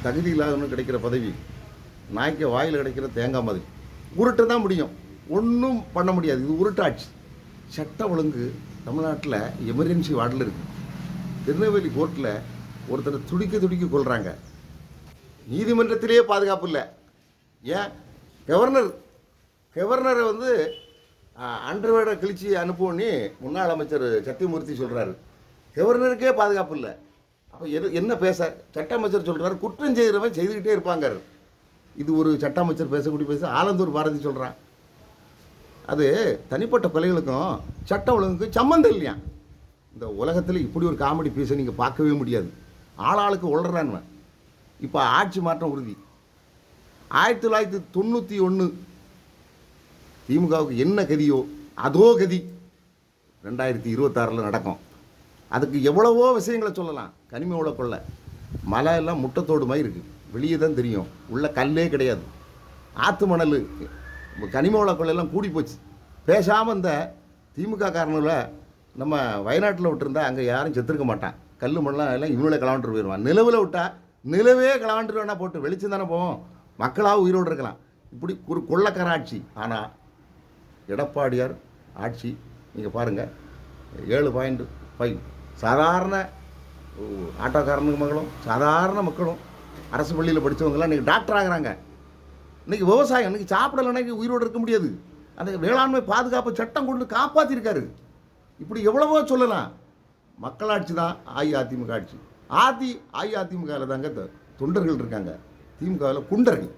தகுதி இல்லாதவனு கிடைக்கிற பதவி நாய்க்கு வாயில் கிடைக்கிற தேங்காய் மாதிரி. உருட்ட தான் முடியும், ஒன்றும் பண்ண முடியாது. இது உருட்டாட்சி. சட்ட ஒழுங்கு தமிழ்நாட்டில் எமர்ஜென்சி வார்டில் இருக்குது. திருநெல்வேலி கோர்ட்டில் ஒருத்தர் துடிக்க கொள்கிறாங்க. நீதிமன்றத்திலேயே பாதுகாப்பு இல்லை. ஏன் கவர்னரை வந்து அண்டர்வேர்டை கிழிச்சி அனுப்புவோன்னு முன்னாள் அமைச்சர் சத்தியமூர்த்தி சொல்கிறாரு. கவர்னருக்கே பாதுகாப்பு இல்லை. அப்போ என்ன பேச? சட்ட அமைச்சர் சொல்கிறார், குற்றம் செய்கிறவன் செய்துக்கிட்டே இருப்பாங்க. இது ஒரு சட்ட அமைச்சர் பேச ஆலந்தூர் பாரதி சொல்கிறான். அது தனிப்பட்ட கொலைகளுக்கும் சட்ட ஒழுங்குக்கும் சம்மந்தம் இல்லையா? இந்த உலகத்தில் இப்படி ஒரு காமெடி பீஸை நீங்கள் பார்க்கவே முடியாது. ஆளாளுக்கு உளறான்வன். இப்போ ஆட்சி மாற்றம் உறுதி. 1991 திமுகவுக்கு என்ன கதியோ அதோ கதி 2026 நடக்கும். அதுக்கு எவ்வளவோ விஷயங்களை சொல்லலாம். கனிம வள கொள்ளை, மலை எல்லாம் முட்டத்தோடு மாதிரி இருக்குது, வெளியே தான் தெரியும், உள்ள கல்லே கிடையாது. ஆற்று மணல், கனிம வள கொள்ளையெல்லாம் கூடி போச்சு. பேசாமல் இந்த திமுக காரணத்தில் நம்ம வயநாட்டில் விட்டுருந்தா அங்கே யாரும் செத்துருக்க மாட்டான். கல் மண்ணெலாம் எல்லாம் இவங்களே களவாண்டு போயிடுவான். நிலவில் விட்டால் நிலவே களவாண்டு வேணா போட்டு வெளிச்சம் தானே போவோம், மக்களாக உயிரோடு இருக்கலாம். இப்படி ஒரு கொள்ளக்கார ஆட்சி. ஆனால் எடப்பாடியார் ஆட்சி நீங்கள் பாருங்கள், 7.5 சாதாரண ஆட்டோக்காரனுக்கு மகளும் சாதாரண மக்களும் அரசு பள்ளியில் படித்தவங்களாம் இன்றைக்கி டாக்டர் ஆகிறாங்க. இன்றைக்கி விவசாயம், இன்றைக்கி சாப்பிடலைன்னா உயிரோடு இருக்க முடியாது. அந்த வேளாண்மை பாதுகாப்பு சட்டம் கொண்டு காப்பாற்றிருக்காரு. இப்படி எவ்வளவோ சொல்லலாம். மக்களாட்சி தான் அஇஅதிமுக ஆட்சி. அஇஅதிமுகவில் தாங்க தொண்டர்கள் இருக்காங்க, திமுகவில் குண்டர்கள்.